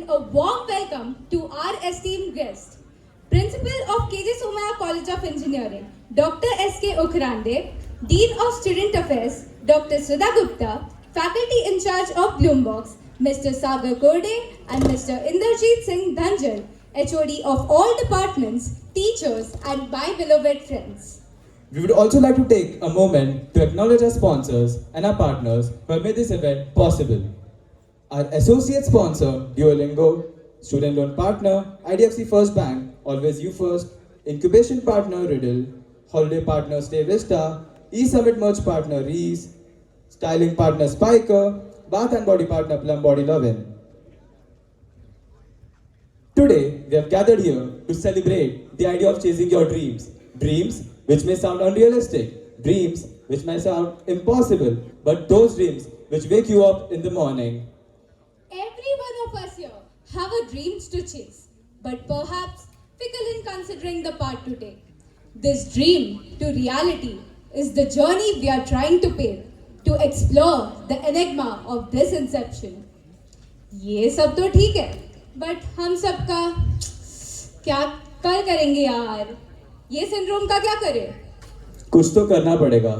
a warm welcome to our esteemed guest, Principal of KJ Somaiya College of Engineering, Dr. S.K. Okhrande, Dean of Student Affairs, Dr. Sudha Gupta, Faculty in charge of BloomBox, Mr. Sagar Korde, and Mr. Inderjeet Singh Dhanjal, HOD of all departments, teachers, and my beloved friends. We would also like to take a moment to acknowledge our sponsors and our partners who have made this event possible. Our associate sponsor, Duolingo, student loan partner, IDFC First Bank, Always You First, incubation partner, Riddle, holiday partner, Stay Vista, e-summit merch partner, Reese, styling partner, Spiker, bath and body partner, Plum Body Lovin'. Today, we have gathered here to celebrate the idea of chasing your dreams. Dreams which may sound unrealistic, dreams which may sound impossible, but those dreams which wake you up in the morning. Every one of us here have a dreams to chase, but perhaps fickle in considering the path to take. This dream to reality is the journey we are trying to pave to explore the enigma of this inception. ये सब तो ठीक है, but हम सबका क्या कल करेंगे यार? ये सिंड्रोम का क्या करें? कुछ तो करना पड़ेगा।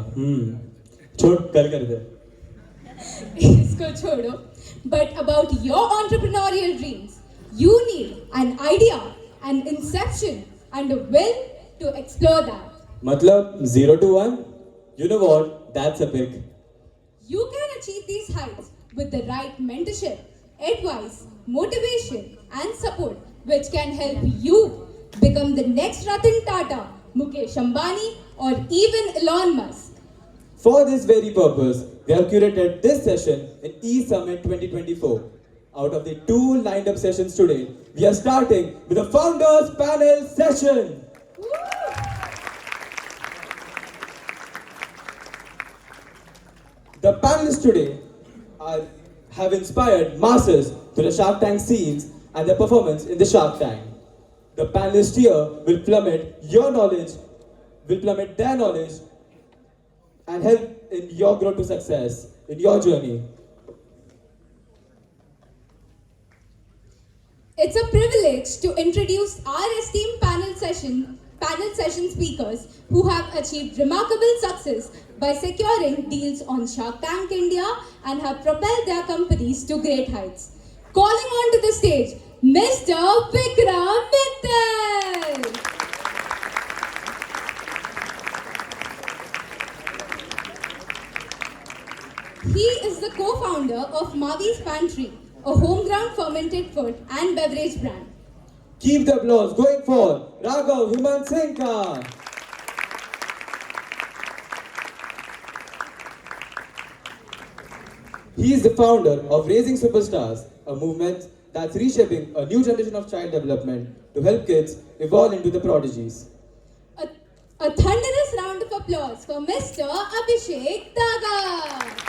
छोड़ कल कर दे। इसको छोड़ो. But about your entrepreneurial dreams, you need an idea, an inception, and a will to explore that. मतलब 0 to 1? You know what? That's epic. You can achieve these heights with the right mentorship, advice, motivation, and support, which can help you become the next Ratan Tata, Mukesh Ambani, or even Elon Musk. For this very purpose, we have curated this session in eSummit 2024. Out of the 2 lined up sessions today, we are starting with the Founders Panel session. The panelists today have inspired masses through the Shark Tank scenes and their performance in the Shark Tank. The panelists here will plummet your knowledge, will plummet their knowledge, and help in your growth to success, in your journey. It's a privilege to introduce our esteemed panel session speakers who have achieved remarkable success by securing deals on Shark Tank India and have propelled their companies to great heights. Calling onto the stage, Mr. Vikram Mittal. He is the co-founder of Mavis Pantry, a home-ground fermented food and beverage brand. Keep the applause going for Raghav Himatsingka. He is the founder of Raising Superstars, a movement that's reshaping a new generation of child development to help kids evolve into the prodigies. A thunderous round of applause for Mr. Abhishek Daga.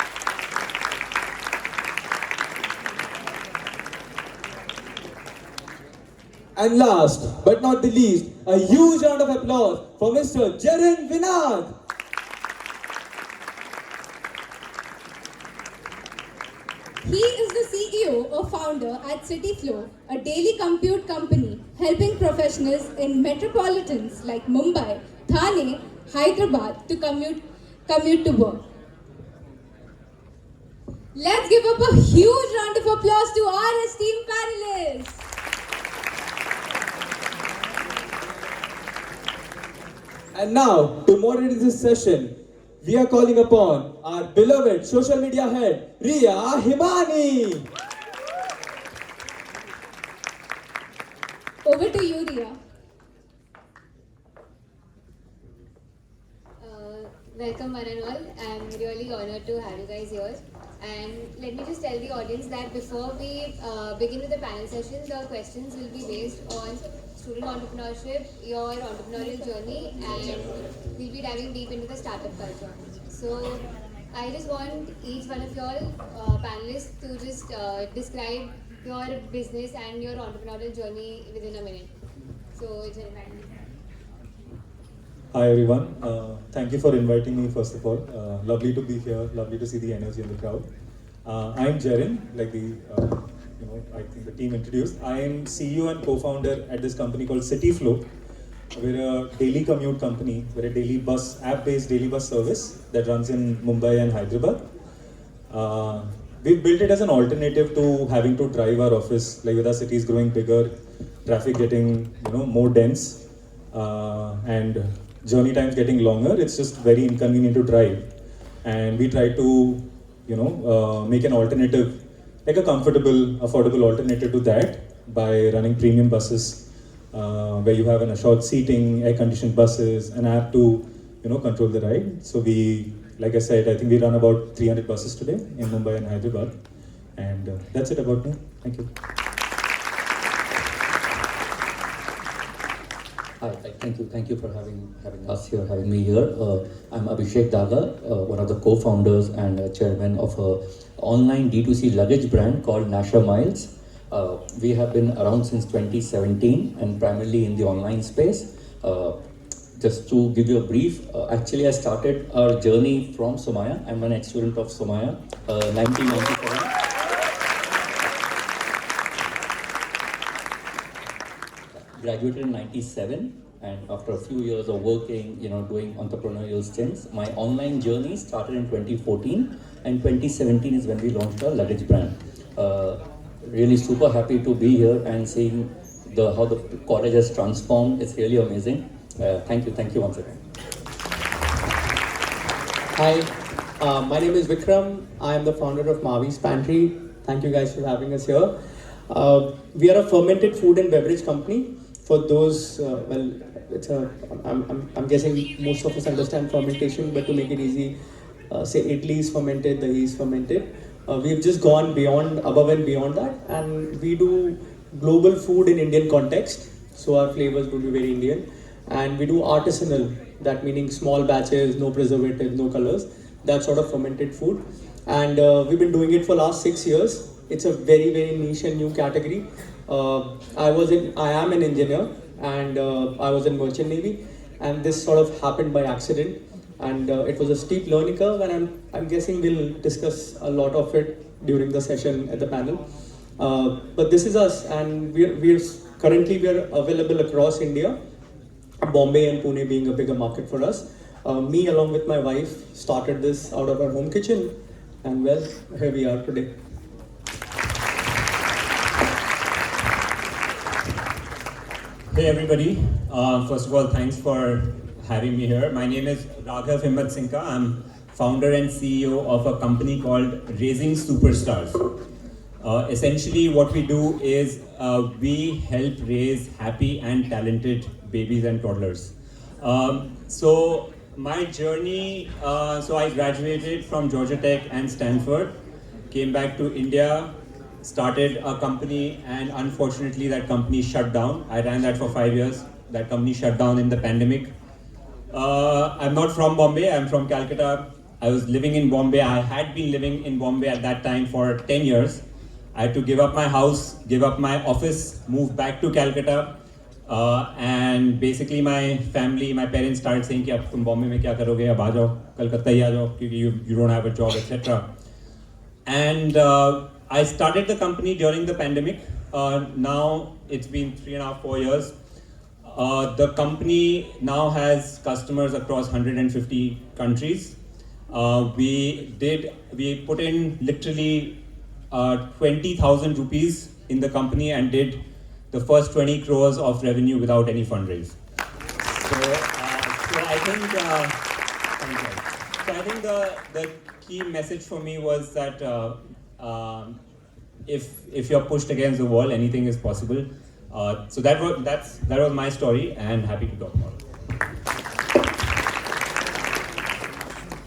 And last but not the least, a huge round of applause for Mr. Jerin Venad. He is the CEO or founder at CityFlow, a daily compute company helping professionals in metropolitans like Mumbai, Thane, Hyderabad to commute to work. Let's give up a huge round of applause to our esteemed panelists. And now, to moderate this session, we are calling upon our beloved social media head, Riya Himani. Over to you, Riya. Welcome one and all. I'm really honored to have you guys here. And let me just tell the audience that before we begin with the panel session, the questions will be based on student entrepreneurship, your entrepreneurial journey, and we'll be diving deep into the startup culture. So I just want each one of y'all panelists to just describe your business and your entrepreneurial journey within a minute. So, Jerin Venad. Hi everyone, thank you for inviting me first of all. Lovely to be here, lovely to see the energy in the crowd. I'm Jerin, like the I think the team introduced. I am CEO and co-founder at this company called CityFlow. We're a daily commute company. We're a daily bus, app-based daily bus service that runs in Mumbai and Hyderabad. We've built it as an alternative to having to drive our office. Like with our cities growing bigger, traffic getting more dense, and journey times getting longer. It's just very inconvenient to drive, and we try to make an alternative, like a comfortable, affordable alternative to that by running premium buses, where you have an assured seating, air-conditioned buses, an app to control the ride. So we, like I said, I think we run about 300 buses today in Mumbai and Hyderabad, and that's it about me. Thank you. Hi, thank you for having us here, having me here. I'm Abhishek Daga, one of the co-founders and chairman of an online D2C luggage brand called Nasher Miles. We have been around since 2017 and primarily in the online space. Just to give you a brief, actually I started our journey from Somaiya. I'm an ex-student of Somaiya, 1997. Graduated in 97, and after a few years of working, doing entrepreneurial stints, my online journey started in 2014, and 2017 is when we launched our luggage brand. Really super happy to be here and seeing how the college has transformed. It's really amazing. Thank you once again. Hi, my name is Vikram. I am the founder of Mavis Pantry. Thank you guys for having us here. We are a fermented food and beverage company. For those, I'm guessing most of us understand fermentation, but to make it easy, say idli is fermented, dahi is fermented. We've just gone above and beyond that, and we do global food in Indian context. So our flavors will be very Indian, and we do artisanal. That meaning small batches, no preservatives, no colors. That sort of fermented food, and we've been doing it for last 6 years. It's a very, very niche and new category. I am an engineer, and I was in Merchant Navy, and this sort of happened by accident, and it was a steep learning curve, and I'm guessing we'll discuss a lot of it during the session at the panel. But this is us, and we're currently available across India, Bombay and Pune being a bigger market for us. Me along with my wife started this out of our home kitchen, and well, here we are today. Hey everybody, first of all thanks for having me here. My name is Raghav Himatsingka. I'm founder and CEO of a company called Raising Superstars. Essentially what we do is we help raise happy and talented babies and toddlers. So my journey, so I graduated from Georgia Tech and Stanford, came back to India, started a company, and unfortunately that company shut down. I ran that for 5 years. That company shut down in the pandemic. I'm not from Bombay, I'm from Calcutta. I was living in Bombay. I had been living in Bombay at that time for 10 years. I had to give up my house, give up my office, move back to Calcutta. And basically my family, my parents started saying कि अब तुम बॉम्बे में क्या करोगे, अब आ जाओ, कलकत्ता ही आ जाओ, क्योंकि you don't have a job, etc. And I started the company during the pandemic. Now it's been 3.5, 4 years. The company now has customers across 150 countries. We put in literally 20,000 rupees in the company and did the first 20 crores of revenue without any fundraise. So I think the key message for me was that if you're pushed against the wall, anything is possible. So that was my story, and happy to talk about it.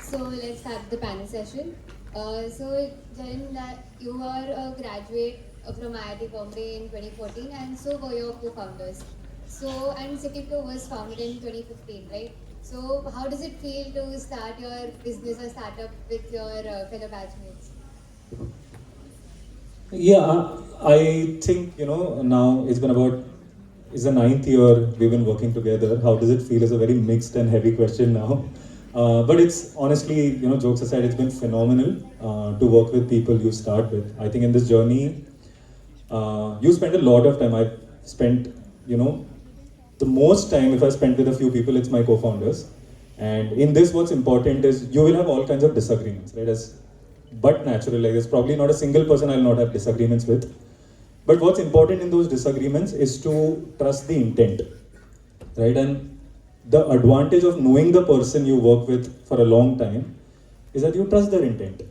So let's start the panel session. So Jerin, you are a graduate from IIT Bombay in 2014, and so were your co-founders. So, and CityFlow was founded in 2015, right? So how does it feel to start your business or startup with your fellow batchmates? Yeah, I think, now it's the 9th year we've been working together. How does it feel is a very mixed and heavy question now. But it's honestly, jokes aside, it's been phenomenal to work with people you start with. I think in this journey, you spend a lot of time. I've spent, the most time if I spent with a few people, it's my co-founders. And in this, what's important is you will have all kinds of disagreements, right? But natural, like there's probably not a single person I'll not have disagreements with. But what's important in those disagreements is to trust the intent, right? And the advantage of knowing the person you work with for a long time is that you trust their intent.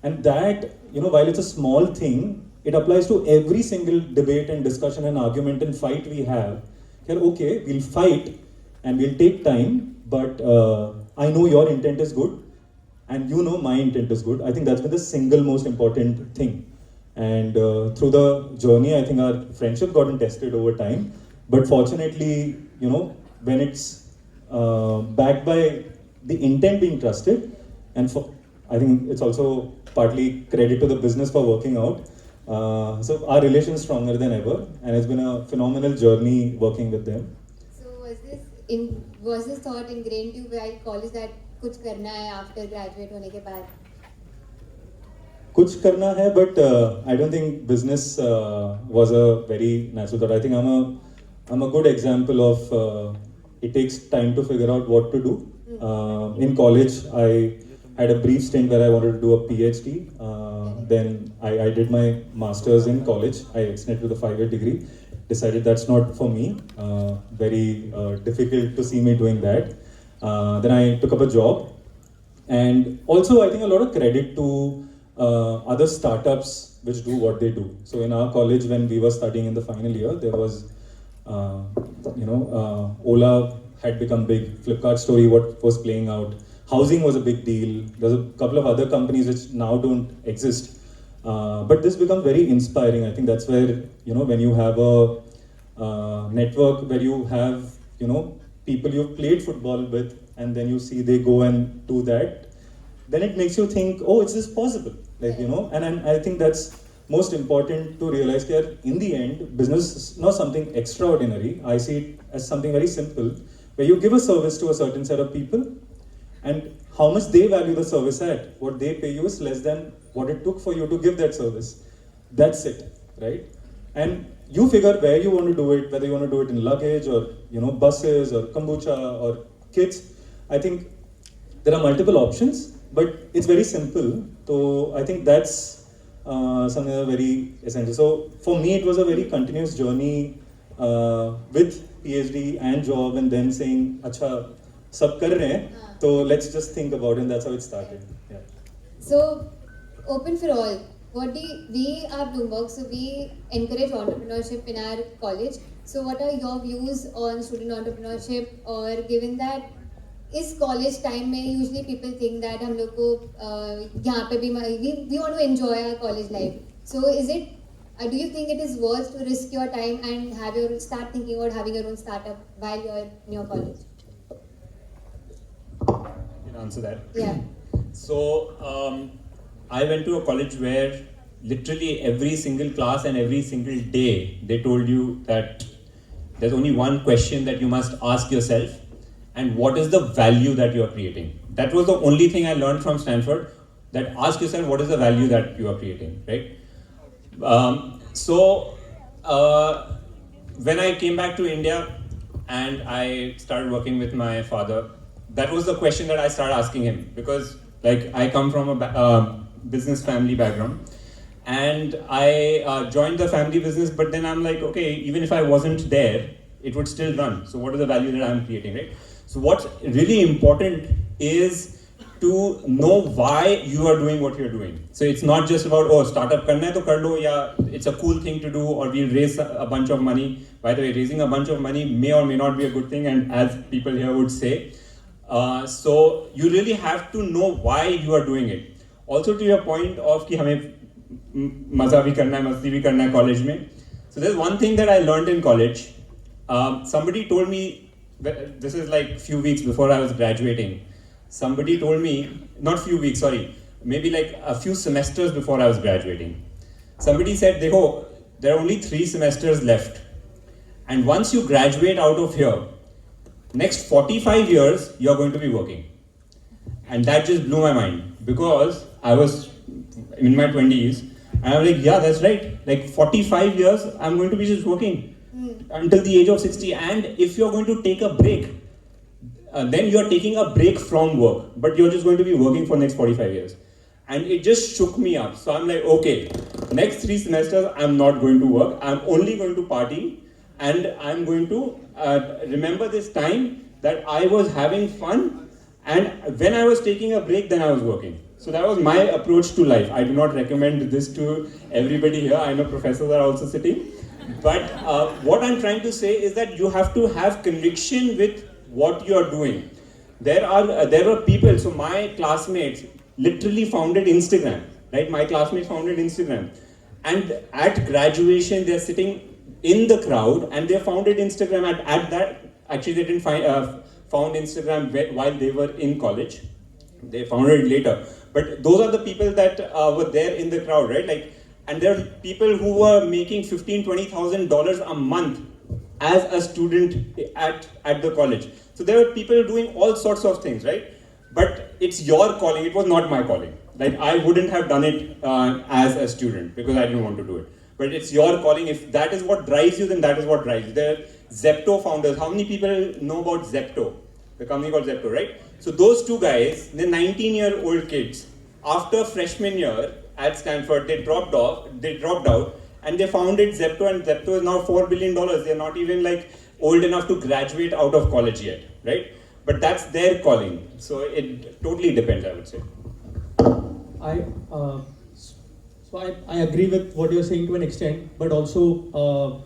And that, while it's a small thing, it applies to every single debate and discussion and argument and fight we have. Here, okay, we'll fight and we'll take time, but I know your intent is good and you know my intent is good. I think that's been the single most important thing. And through the journey, I think our friendship gotten tested over time. But fortunately, when it's backed by the intent being trusted, and I think it's also partly credit to the business for working out. So our relation is stronger than ever, and it's been a phenomenal journey working with them. So was this thought ingrained to you while college that कुछ करना है after graduate होने के बाद? कुछ करना है, but I don't think business was a very natural thought. I think I'm a good example of it takes time to figure out what to do. In college, I had a brief stint where I wanted to do a PhD. Then I did my master's in college. I extended with a 5-year degree. Decided that's not for me. Very difficult to see me doing that. Then I took up a job. And also, I think a lot of credit to other startups which do what they do. So in our college, when we were studying in the final year, there was, Ola had become big. Flipkart story, what was playing out. Housing was a big deal. There's a couple of other companies which now don't exist. But this becomes very inspiring. I think that's where, when you have a network where you have, people you've played football with, and then you see they go and do that, then it makes you think, oh, is this possible? And I think that's most important to realize that in the end, business is not something extraordinary. I see it as something very simple, where you give a service to a certain set of people, and how much they value the service at, what they pay you is less than what it took for you to give that service. That's it, right? And you figure where you want to do it, whether you want to do it in luggage or buses or kombucha or kids. I think there are multiple options, but it's very simple. So I think that's something that's very essential. So for me, it was a very continuous journey with PhD and job, and then saying, "Acha, sab kar rahe hain, so let's just think about it." And that's how it started. Yeah. So, open for all. We are BloomBox, so we encourage entrepreneurship in our college. So what are your views on student entrepreneurship, or given that is college time में usually people think that हम लोग को यहाँ पे भी we want to enjoy our college life. So is it, do you think it is worth to risk your time and start thinking about having your own startup while you're in your college? Can I answer that? Yeah. So I went to a college where literally every single class and every single day they told you that there's only one question that you must ask yourself, and what is the value that you are creating. That was the only thing I learned from Stanford, that ask yourself what is the value that you are creating, right? When I came back to India and I started working with my father, that was the question that I started asking him, because I come from a business family background, and I joined the family business, but then I'm like, okay, even if I wasn't there, it would still run. So what is the value that I'm creating, right? So what's really important is to know why you are doing what you're doing. So it's not just about, oh, startup karna hai to kar lo, yeah, it's a cool thing to do, or we'll raise a bunch of money. By the way, raising a bunch of money may or may not be a good thing, and as people here would say. So you really have to know why you are doing it. Also to your point of कि हमें मजा भी करना है, मस्ती भी करना है college में. So there's one thing that I learned in college. Somebody told me, this is like few weeks before I was graduating. Somebody told me, not few weeks, sorry, maybe like a few semesters before I was graduating. Somebody said, देखो, there are only 3 semesters left. And once you graduate out of here, next 45 years, you're going to be working. And that just blew my mind, because I was in my 20s, And I'm like, yeah, that's right. Like 45 years, I'm going to be just working until the age of 60. And if you're going to take a break, then you're taking a break from work, but you're just going to be working for next 45 years. And it just shook me up. So I'm like, okay, next 3 semesters, I'm not going to work. I'm only going to party. And I'm going to remember this time that I was having fun. And when I was taking a break, then I was working. So that was my approach to life. I do not recommend this to everybody here. I know professors are also sitting. But what I'm trying to say is that you have to have conviction with what you're doing. There are people, so my classmates literally founded Instagram, right? My classmates founded Instagram. And at graduation, they're sitting in the crowd and they founded Instagram at that. Actually, they didn't found Instagram while they were in college. They founded it later. But those are the people that were there in the crowd, right? Like, and there are people who were making $15,000-$20,000 a month as a student at the college. So there were people doing all sorts of things, right? But it's your calling. It was not my calling. Like, I wouldn't have done it as a student because I didn't want to do it. But it's your calling. If that is what drives you, then that is what drives you. There are Zepto founders. How many people know about Zepto? The company called Zepto, right? So those 2 guys, they're 19-year-old kids. After freshman year at Stanford, they dropped out, and they founded Zepto, and Zepto is now $4 billion. They're not even like old enough to graduate out of college yet, right? But that's their calling. So it totally depends, I would say. I agree with what you're saying to an extent, but also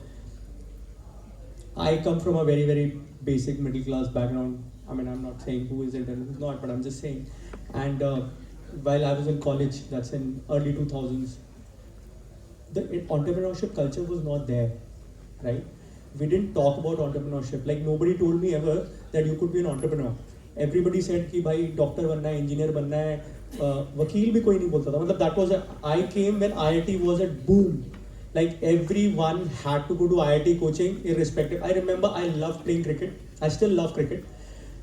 I come from a very, very basic middle class background. I mean, I'm not saying who isn't and who's not, but I'm just saying. And while I was in college, that's in early 2000s, the entrepreneurship culture was not there, right? We didn't talk about entrepreneurship. Like, nobody told me ever that you could be an entrepreneur. Everybody said कि भाई doctor बनना है, engineer बनना है, वकील भी कोई नहीं बोलता था. मतलब that was I came when IIT was at boom. Like, everyone had to go to IIT coaching irrespective. I remember I loved playing cricket. I still love cricket.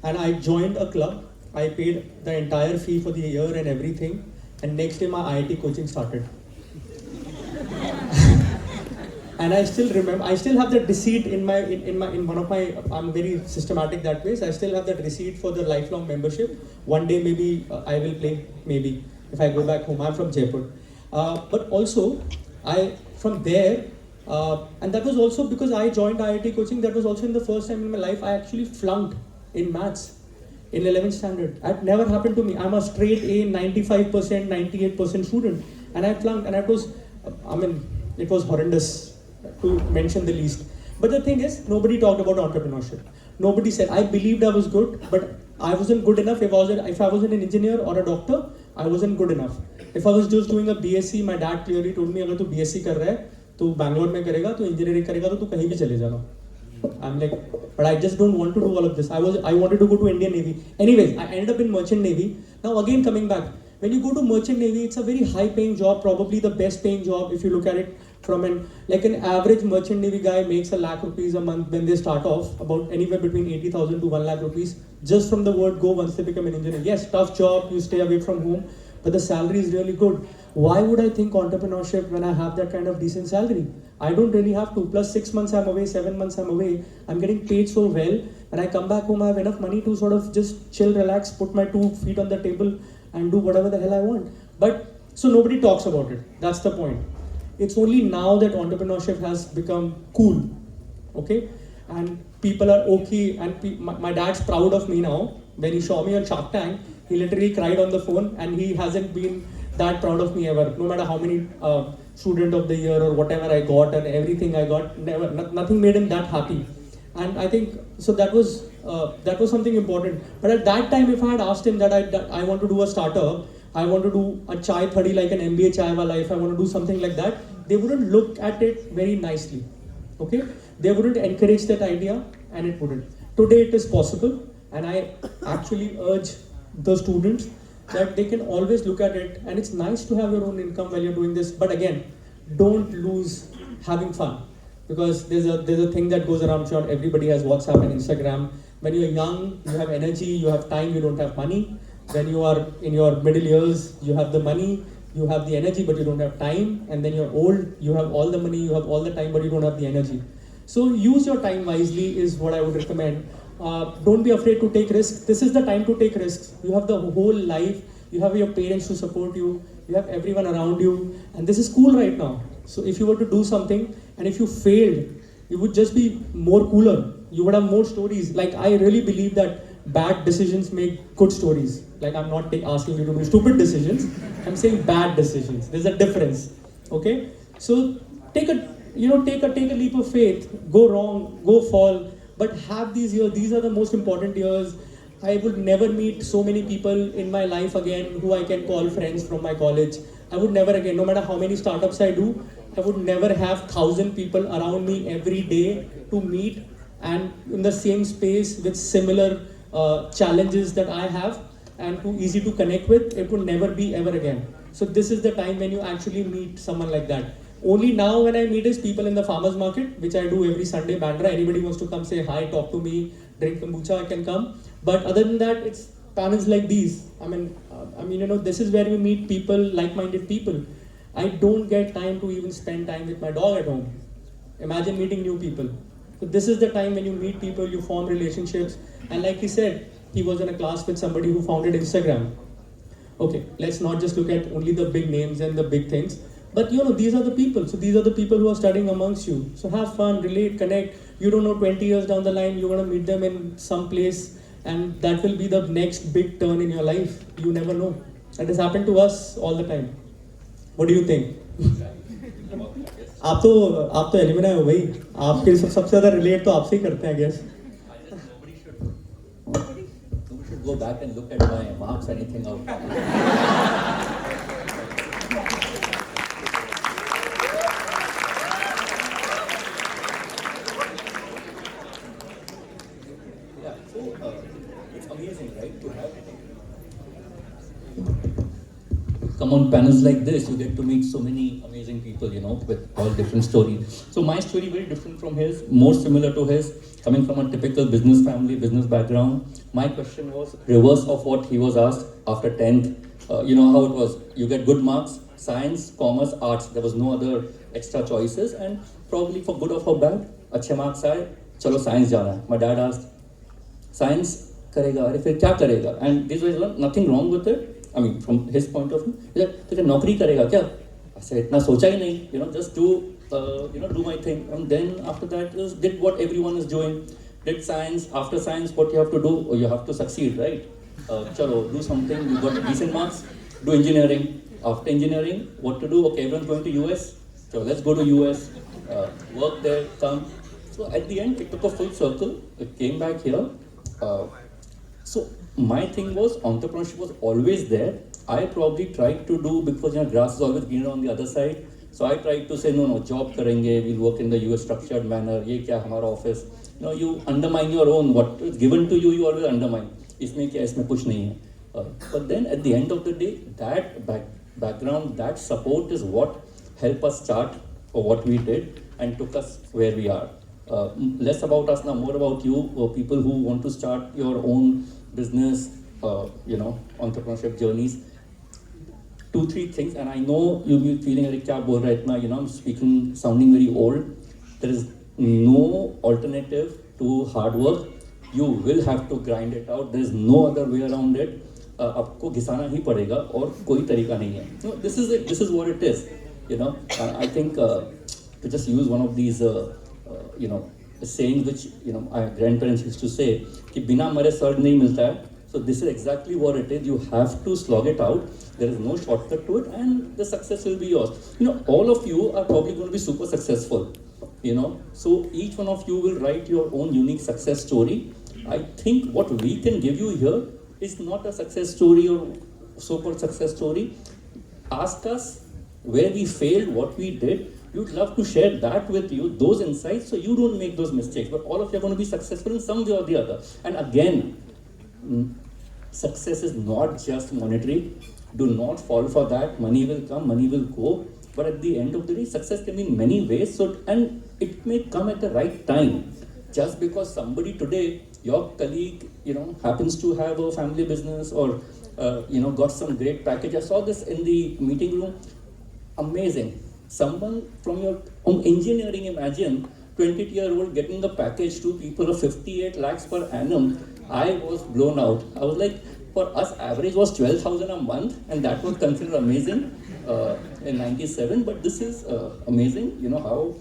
And I joined a club. I paid the entire fee for the year and everything. And next day my IIT coaching started. And I still remember, I still have that receipt in one of my, I'm very systematic that way, so I still have that receipt for the lifelong membership. One day maybe I will play, maybe, if I go back home. I'm from Jaipur. But also, from there, and that was also because I joined IIT coaching, that was also in the first time in my life I actually flunked in maths in 11th standard. That never happened to me. I'm a straight A, 95%, 98% student. And I flunked, and it was horrendous, to mention the least. But the thing is, nobody talked about entrepreneurship. Nobody said, I believed I was good, but I wasn't good enough. If I wasn't an engineer or a doctor, I wasn't good enough. If I was just doing a BSc, my dad clearly told me, अगर तू BSc कर रहा है, तू Bangalore में करेगा, तू engineering करेगा, तो तू कहीं भी चले जाना. I'm like, but I just don't want to do all of this. I wanted to go to Indian Navy. Anyways, I ended up in Merchant Navy. Now again, coming back, when you go to Merchant Navy, it's a very high paying job, probably the best paying job if you look at it from an average Merchant Navy guy makes ₹1 lakh a month when they start off, about anywhere between 80,000 to ₹1 lakh just from the word go once they become an engineer. Yes, tough job, you stay away from home, but the salary is really good. Why would I think entrepreneurship when I have that kind of decent salary? I don't really have to. Plus 6 months I'm away, 7 months I'm away. I'm getting paid so well. When I come back home, I have enough money to sort of just chill, relax, put my 2 feet on the table and do whatever the hell I want. But, so nobody talks about it. That's the point. It's only now that entrepreneurship has become cool, okay? And people are okay, and my dad's proud of me now. When he saw me on Shark Tank, he literally cried on the phone, and he hasn't been that proud of me ever. No matter how many student of the year or whatever I got and everything I got, nothing made him that happy. And I think, so that was something important. But at that time, if I had asked him that I want to do a startup, I want to do a chai thadi like an MBA chai wala, if I want to do something like that, they wouldn't look at it very nicely, okay? They wouldn't encourage that idea, and it wouldn't. Today it is possible, and I actually urge the students that they can always look at it, and it's nice to have your own income while you're doing this, but again, don't lose having fun. Because there's a thing that goes around, sure, everybody has WhatsApp and Instagram. When you're young, you have energy, you have time, you don't have money. When you are in your middle years, you have the money, You have the energy, but you don't have time. And then you're old, you have all the money, you have all the time, but you don't have the energy. So use your time wisely is what I would recommend. Don't be afraid to take risks. This is the time to take risks. You have the whole life. You have your parents to support you. You have everyone around you. And this is cool right now. So if you were to do something and if you failed, you would just be more cooler. You would have more stories. Like, I really believe that bad decisions make good stories. Like, I'm not asking you to do stupid decisions. I'm saying bad decisions. There's a difference. Okay? So take a leap of faith. Go wrong, go fall. But have these years. These are the most important years. I would never meet so many people in my life again who I can call friends from my college. I would never again, no matter how many startups I do, I would never have 1,000 people around me every day to meet and in the same space with similar challenges that I have and too easy to connect with. It will never be ever again. So this is the time when you actually meet someone like that. Only now when I meet is people in the farmers market, which I do every Sunday, Bandra. Anybody wants to come say hi, talk to me, drink kombucha, I can come. But other than that, it's panels like these. I mean, this is where we meet people, like-minded people. I don't get time to even spend time with my dog at home. Imagine meeting new people. So this is the time when you meet people, you form relationships. And like he said, he was in a class with somebody who founded Instagram. Okay, let's not just look at only the big names and the big things. But these are the people. So these are the people who are studying amongst you. So have fun, relate, connect. You don't know 20 years down the line, you're going to meet them in some place and that will be the next big turn in your life. You never know. That has happened to us all the time. What do you think? आप तो एलिमिना हो भाई. आपके सबसे ज़्यादा relate तो आपसे ही करते हैं, I guess. Nobody should go back and look at my marks, anything out. It's amazing, right, to have come on panels like this. You get to meet so many amazing people, with all different stories. So my story very different from his, more similar to his, coming from a typical business family, business background. My question was reverse of what he was asked after 10th. You know how it was, you get good marks, science, commerce, arts. There was no other extra choices, and probably for good or for bad, अच्छे marks आए, चलो science जाना है. My dad asked, science करेगा, अरे फिर क्या करेगा? And this was nothing wrong with it. I mean, from his point of view, he said, तो क्या नौकरी करेगा क्या? I said, इतना सोचा ही नहीं, just do, do my thing. And then after that, just did what everyone is doing. Did science. After science, what you have to do? You have to succeed, right? Chalo, do something. You got decent marks. Do engineering. After engineering, what to do? Okay, everyone's going to US. So let's go to US. Work there. Come. So at the end, it took a full circle. It came back here. So my thing was entrepreneurship was always there. I probably tried to do, because grass is always greener on the other side. So I tried to say, no, job karenge, we'll work in the US structured manner, ye kya hamara office. You undermine your own, what is given to you, you always undermine. Isme kya, isme kuch nahi hai. But then at the end of the day, that background, that support is what helped us start for what we did and took us where we are. Less about us now, more about you, people who want to start your own business, entrepreneurship journeys. 2-3 things, and I know you'll be feeling like kya bol raha hai itna, I'm speaking, sounding very old. There is no alternative to hard work. You will have to grind it out. There is no other way around it. आपको घिसाना ही पड़ेगा और कोई तरीका नहीं है. No, this is it. This is what it is. I think to just use one of these, sayings which our grandparents used to say, कि बिना मरे स्वर्ग नहीं मिलता है. So this is exactly what it is. You have to slog it out. There is no shortcut to it, and the success will be yours. All of you are probably going to be super successful. So each one of you will write your own unique success story. I think what we can give you here is not a success story or so-called success story. Ask us where we failed, what we did. We'd love to share that with you, those insights, so you don't make those mistakes. But all of you are going to be successful in some way or the other. And again, success is not just monetary. Do not fall for that. Money will come, money will go. But at the end of the day, success can be in many ways. And it may come at the right time. Just because somebody today, your colleague, happens to have a family business or got some great package. I saw this in the meeting room. Amazing. Someone from your engineering, imagine 20-year-old getting a package to people of 58 lakhs per annum. I was blown out. I was like, for us, average was 12,000 a month, and that was considered amazing in 97. But this is amazing, how.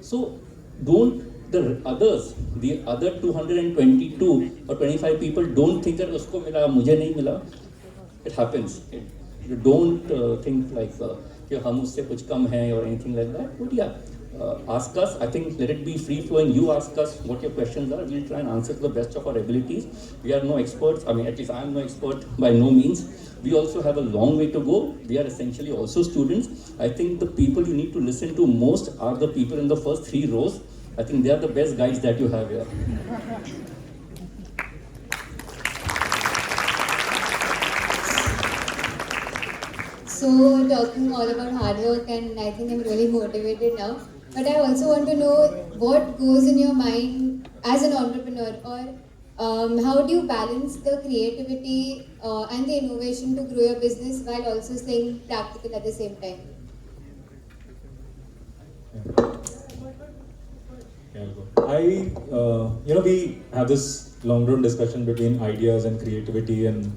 So don't the other 222 or 25 people don't think that usko mila, mujhe nahi mila. It happens. You don't think like कि हम उससे कुछ कम हैं or anything like that. But yeah, ask us. I think let it be free flowing. You ask us what your questions are. We'll try and answer to the best of our abilities. We are no experts. I mean, at least I am no expert by no means. We also have a long way to go. We are essentially also students. I think the people you need to listen to most are the people in the first 3 rows. I think they are the best guys that you have here. So talking all about hard work, and I think I'm really motivated now. But I also want to know what goes in your mind as an entrepreneur, or how do you balance the creativity and the innovation to grow your business while also staying practical at the same time? We have this long-run discussion between ideas and creativity and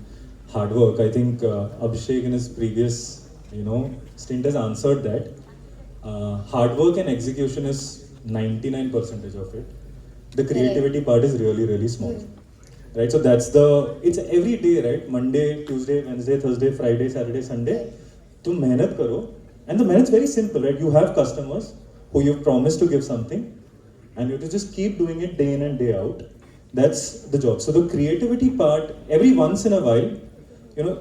hard work. I think Abhishek in his previous, stint has answered that. Hard work and execution is 99% of it. The creativity part is really, really small. Right? So it's every day, right? Monday, Tuesday, Wednesday, Thursday, Friday, Saturday, Sunday. तुम मेहनत करो. And the merit's very simple, right? You have customers who you've promised to give something, and you have to just keep doing it day in and day out. That's the job. So the creativity part, every once in a while,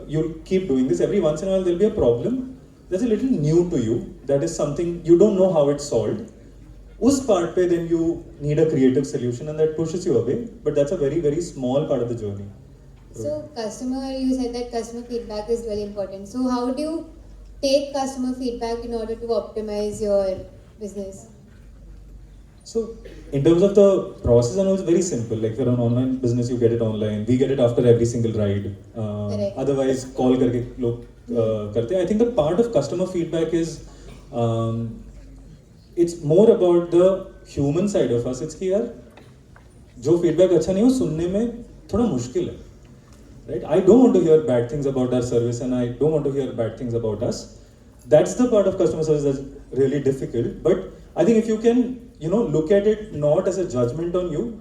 you keep doing this. Every once in a while, there'll be a problem that's a little new to you. That is something you don't know how it's solved. Us part pe then you need a creative solution, and that pushes you away. But that's a very, very small part of the journey. So you said that customer feedback is really important. So how do you take customer feedback in order to optimize your business? So, in terms of the process, I know it's very simple. Like, if you're an online business, you get it online. We get it after every single ride. Otherwise, call karke log karte. I think the part of customer feedback is, it's more about the human side of us. It's कि यार, जो feedback अच्छा नहीं हो सुनने में थोड़ा मुश्किल है. Right? I don't want to hear bad things about our service, and I don't want to hear bad things about us. That's the part of customer service that's really difficult. But I think if you can, look at it not as a judgment on you,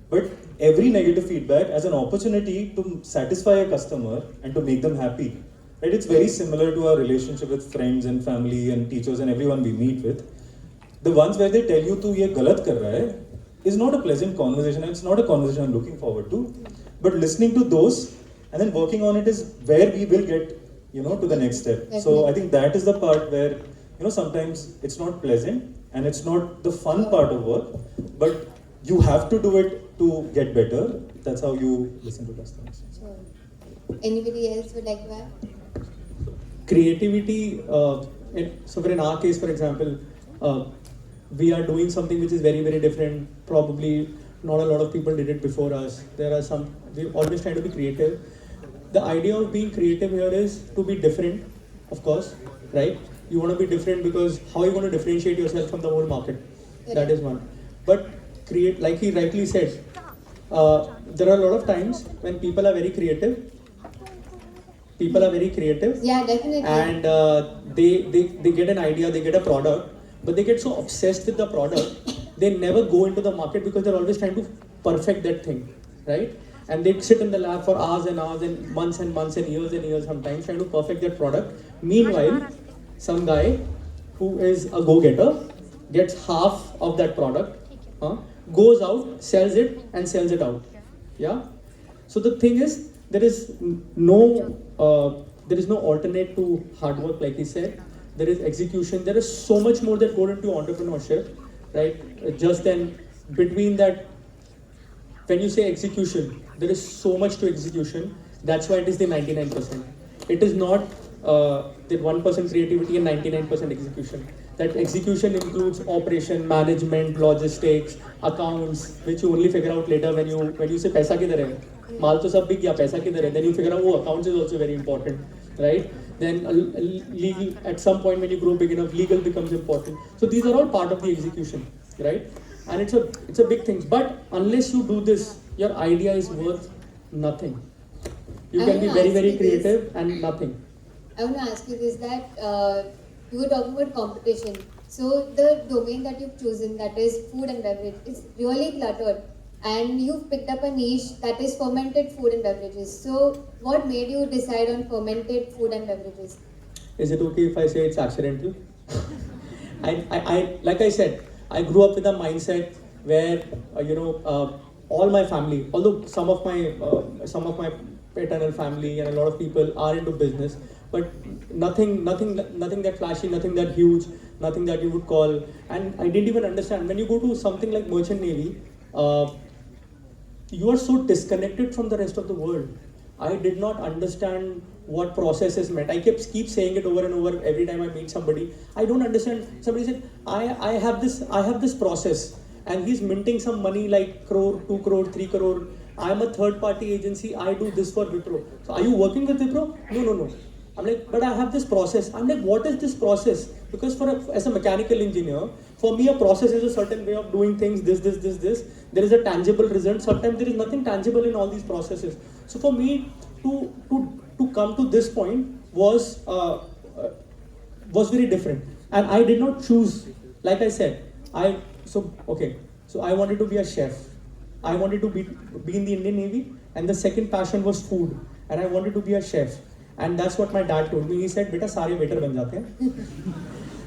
but every negative feedback as an opportunity to satisfy a customer and to make them happy. Right? It's very similar to our relationship with friends and family and teachers and everyone we meet with. The ones where they tell you to ye galat kar raha hai is not a pleasant conversation, and it's not a conversation I'm looking forward to. But listening to those and then working on it is where we will get, to the next step. Definitely. So I think that is the part where, sometimes it's not pleasant and it's not the fun part of work, but you have to do it to get better. That's how you listen to customers. Sure. Anybody else would like to add? Creativity, so in our case, for example, we are doing something which is very, very different. Probably not a lot of people did it before us. We always try to be creative. The idea of being creative here is to be different, of course, right? You want to be different because how are you going to differentiate yourself from the whole market? Yeah. That is one. But like he rightly said, there are a lot of times when people are very creative. Yeah, definitely. And they get an idea, they get a product, but they get so obsessed with the product, they never go into the market because they're always trying to perfect that thing, right? And they sit in the lab for hours and hours and months and years sometimes trying to perfect that product. Meanwhile, some guy who is a go-getter gets half of that product, goes out, sells it and sells it out. Yeah. So the thing is, there is no alternate to hard work, like he said. There is execution. There is so much more that goes into entrepreneurship, right? Just then, between that, when you say execution, there is so much to execution. That's why it is the 99%. It is not the 1% creativity and 99% execution. That execution includes operation, management, logistics, accounts, which you only figure out later when you say paisa kidhar hai. माल तो सब बिक गया, पैसा किधर है? Then you figure out, oh, accounts is also very important, right? Then legal, at some point when you grow big enough, legal becomes important. So these are all part of the execution, right? And it's a big thing. But unless you do this, your idea is worth nothing. You can be very, very creative and nothing. I want to ask you this, that you were talking about competition. So the domain that you've chosen, that is food and beverage, is really cluttered. And you've picked up a niche that is fermented food and beverages. So what made you decide on fermented food and beverages? Is it okay if I say it's accidental? I like I said, I grew up with a mindset where all my family, although some of my paternal family and a lot of people are into business, but nothing that flashy, nothing that huge, nothing that you would call. And I didn't even understand, when you go to something like Merchant Navy, you are so disconnected from the rest of the world. I did not understand what processes meant. I keep saying it over and over every time I meet somebody. I don't understand. Somebody said, I have this process, and he's minting some money like crore, 2 crore, 3 crore. I am a third party agency. I do this for Wipro. So are you working with Wipro? No. I'm like, but I have this process. I'm like, what is this process? Because as a mechanical engineer, for me a process is a certain way of doing things, this. There is a tangible result. Sometimes there is nothing tangible in all these processes. So for me to come to this point was very different. And I did not choose, like I said, so I wanted to be a chef. I wanted to be in the Indian Navy, and the second passion was food, and I wanted to be a chef. And that's what my dad told me. He said, "Beta, सारे waiter बन जाते हैं."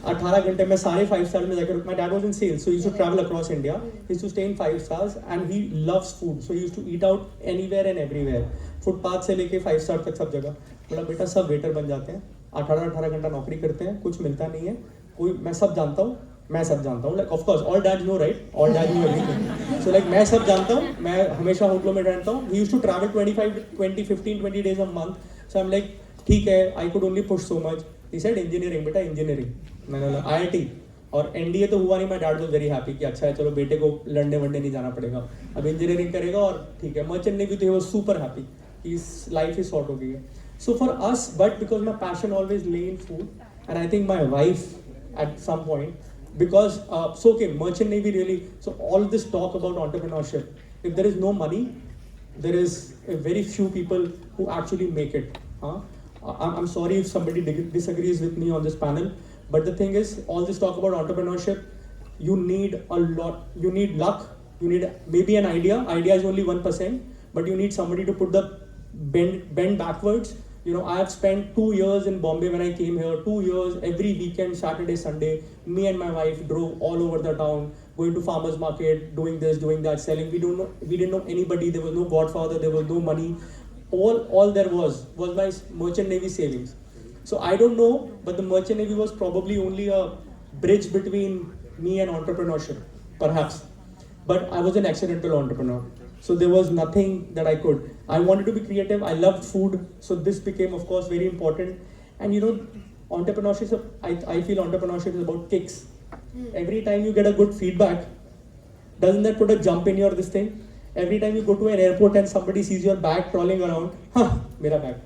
18 घंटे में सारे 5 stars में जाकर. My dad was in sales, so he used to travel across India. He used to stay in 5 stars, and he loves food, so he used to eat out anywhere and everywhere. Footpath से लेके 5 star तक सब जगह. बोला बेटा सब waiter बन जाते हैं. 18 घंटा नौकरी करते हैं, कुछ मिलता नहीं है. मैं सब जानता हूँ. Like, of course, all dads know, right? All dads know everything. So like, मैं सब जानता हूँ. मैं हमेशा होटलों में रहता हूँ. He used to travel 20 days a month. So I'm like, ठीक है, I could only push so much. He said, engineering, बेटा engineering. मैंने बोला IIT. और NDA तो हुआ नहीं. My dad was very happy कि अच्छा है, चलो बेटे को लड़ने वड़ने नहीं जाना पड़ेगा. अब engineering करेगा और ठीक है. Merchant Navy तो he was super happy. His life is sort हो गई है. So for us, but because my passion always lay in food, and I think my wife at some point, because Merchant Navy really, so all this talk about entrepreneurship, if there is no money, there is a very few people who actually make it. I'm sorry if somebody disagrees with me on this panel, but the thing is, all this talk about entrepreneurship, you need a lot. You need luck. You need maybe an idea. Idea is only 1%, but you need somebody to put the bend backwards. I have spent 2 years in Bombay when I came here. 2 years, every weekend, Saturday, Sunday, me and my wife drove all over the town, going to farmers market, doing this, doing that, selling. We didn't know anybody. There was no godfather. There was no money. All there was my Merchant Navy savings. So I don't know, but the Merchant Navy was probably only a bridge between me and entrepreneurship, perhaps. But I was an accidental entrepreneur. So there was nothing that I could. I wanted to be creative. I loved food. So this became, of course, very important. And entrepreneurship, I feel entrepreneurship is about kicks. Every time you get a good feedback, doesn't that put a jump in your this thing? Every time you go to an airport and somebody sees your bag crawling around, mera bag.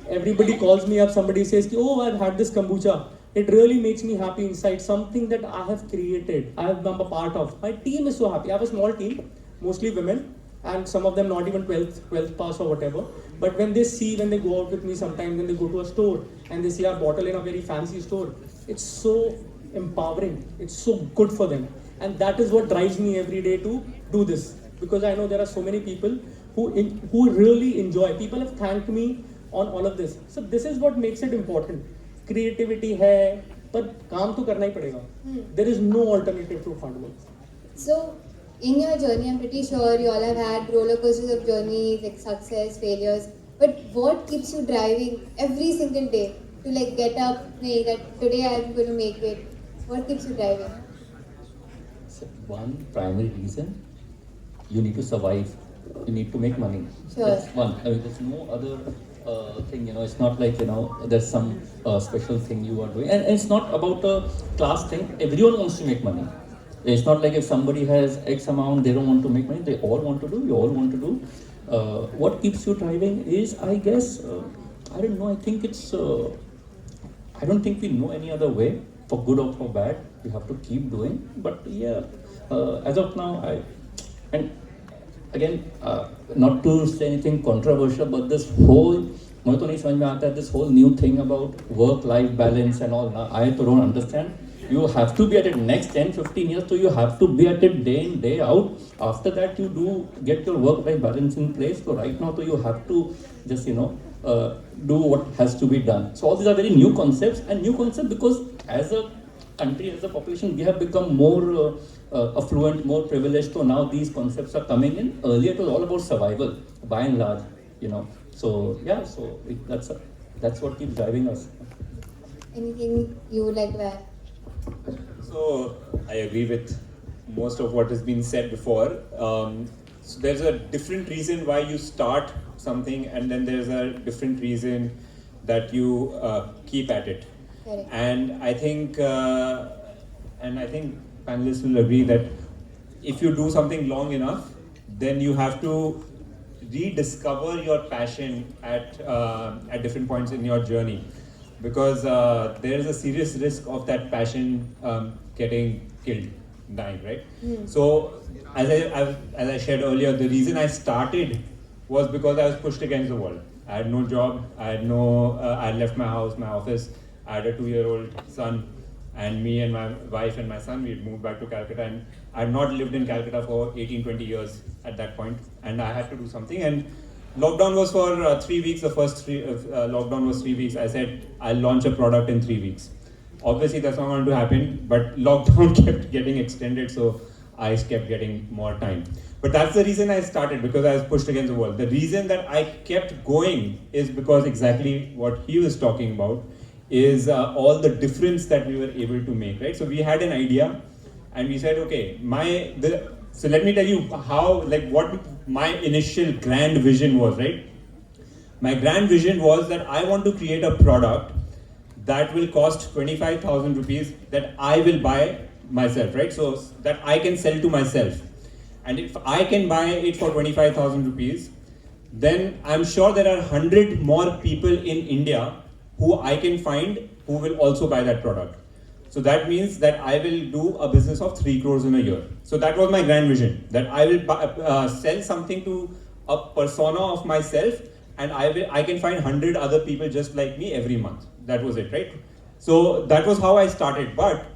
Everybody calls me up, somebody says, oh, I've had this kombucha. It really makes me happy inside. Something that I have created, I have become a part of. My team is so happy. I have a small team, mostly women, and some of them not even 12th pass or whatever. But when they go out with me sometimes, when they go to a store and they see our bottle in a very fancy store, it's so empowering. It's so good for them. And that is what drives me every day to do this. Because I know there are so many people who really enjoy. People have thanked me on all of this. So this is what makes it important. Creativity hai, but kaam to karna hi padega. There is no alternative to hard work. So, in your journey, I'm pretty sure you all have had roller coasters of journeys, like success, failures. But what keeps you driving every single day to like get up, saying that today I'm going to make it? What keeps you driving? So one primary reason, you need to survive. You need to make money. Sure. That's one. There's no other thing. It's not like there's some special thing you are doing, and it's not about a class thing. Everyone wants to make money. It's not like if somebody has X amount, they don't want to make money. They all want to do. We all want to do. What keeps you driving is, I guess, I don't know. I think it's. I don't think we know any other way, for good or for bad. We have to keep doing. But yeah, as of now, and again, not to say anything controversial, but this whole, मुझे तो नहीं समझ में आता है, this whole new thing about work-life balance and all. Now, I don't understand. You have to be at it next 10-15 years, so you have to be at it day in, day out. After that, you do get your work-life balance in place. So right now, so you have to just, do what has to be done. So all these are very new concepts, and new concept because as a country, as a population, we have become more affluent, more privileged. So now these concepts are coming in. Earlier, it was all about survival, by and large, So yeah, so that's what keeps driving us. Anything you would like to add? So I agree with most of what has been said before. So there's a different reason why you start something, and then there's a different reason that you keep at it. Correct. And I think panelists will agree that if you do something long enough, then you have to rediscover your passion at different points in your journey, because there is a serious risk of that passion getting killed, dying, right? So as I shared earlier, the reason I started was because I was pushed against the wall. I had no job, I had left my house, my office, I had a 2-year-old son, and me and my wife and my son, we had moved back to Calcutta, and I had not lived in Calcutta for 18-20 years at that point, and I had to do something. And lockdown was for 3 weeks. The first lockdown was 3 weeks. I said, I'll launch a product in 3 weeks. Obviously, that's not going to happen, but lockdown kept getting extended, so I kept getting more time. But that's the reason I started, because I was pushed against the wall. The reason that I kept going is because exactly what he was talking about is all the difference that we were able to make, right? So we had an idea, and we said, okay, so let me tell you what my initial grand vision was, right? My grand vision was that I want to create a product that will cost 25,000 rupees that I will buy myself, right? So that I can sell to myself. And if I can buy it for 25,000 rupees, then I'm sure there are 100 more people in India who I can find who will also buy that product. So that means that I will do a business of 3 crores in a year. So that was my grand vision, that I will sell something to a persona of myself, and I can find 100 other people just like me every month. That was it, right? So that was how I started. But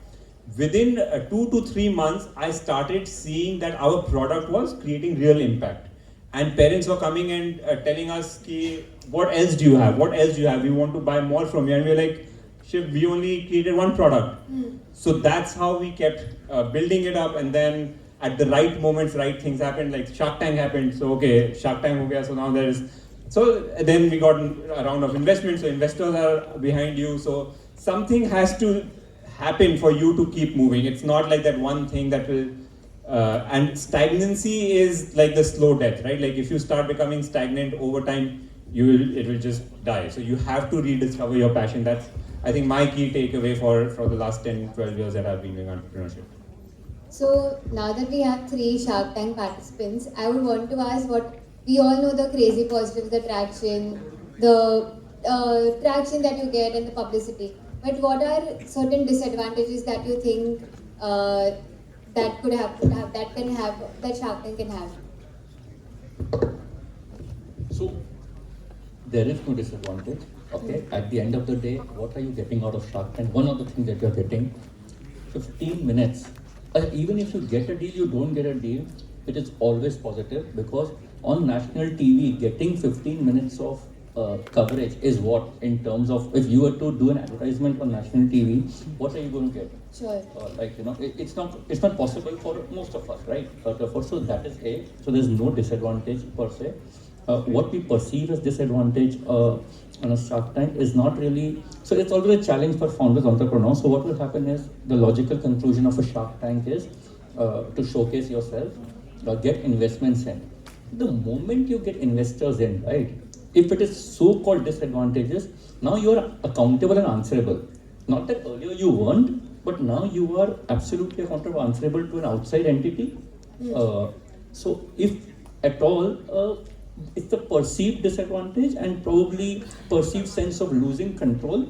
within 2 to 3 months, I started seeing that our product was creating real impact. And parents were coming and telling us, what else do you have? What else do you have? We want to buy more from you. And we were like, Shiv, we only created one product. So that's how we kept building it up. And then at the right moments, right things happened. Like Shark Tank happened. So okay, Shark Tank ho gaya. So now then we got a round of investment. So investors are behind you. So something has to happen for you to keep moving. It's not like that one thing that will, and stagnancy is like the slow death, right? Like if you start becoming stagnant over time, it will just die. So you have to rediscover your passion. That's, I think, my key takeaway for the last 10-12 years that I've been doing entrepreneurship. So now that we have 3 Shark Tank participants, I would want to ask what we all know, the crazy positives, the traction that you get and the publicity. But what are certain disadvantages that you think that Shark Tank can have? So there is no disadvantage. Okay, at the end of the day, what are you getting out of Shark Tank? One of the things that you're getting, 15 minutes. Even if you get a deal, you don't get a deal, it is always positive, because on national TV, getting 15 minutes of coverage is what, in terms of, if you were to do an advertisement on national TV, what are you going to get? Sure. It's not possible for most of us, right? So that is A. So there's no disadvantage per se. What we perceive as disadvantage on a Shark Tank is not really, so it's always a challenge for founders, entrepreneurs. So what will happen is, the logical conclusion of a Shark Tank is to showcase yourself, get investments in. The moment you get investors in, right, if it is so-called disadvantages, now you are accountable and answerable. Not that earlier you weren't, but now you are absolutely accountable, answerable to an outside entity. So if at all, it's the perceived disadvantage and probably perceived sense of losing control.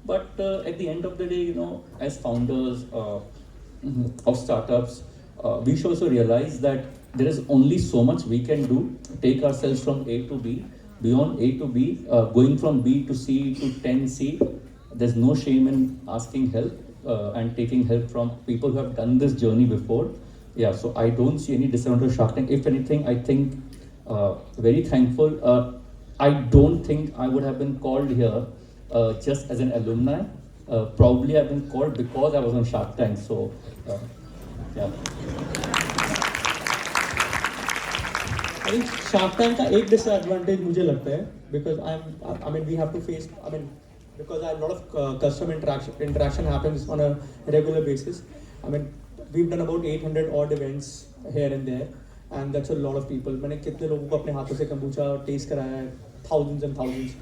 But at the end of the day, you know, as founders of startups, we should also realize that there is only so much we can do to take ourselves from A to B. Beyond A to B, going from B to C to 10C, there's no shame in asking help and taking help from people who have done this journey before. Yeah, so I don't see any disadvantage of Shark Tank. If anything, I think very thankful. I don't think I would have been called here just as an alumni. Probably I've been called because I was on Shark Tank. So, yeah. I think Shark Tank का एक disadvantage मुझे लगता है because we have to face, because a lot of customer interaction happens on a regular basis. We've done about 800 odd events here and there, and that's a lot of people. मैंने कितने लोगों को अपने हाथों से kombucha taste कराया है, thousands and thousands.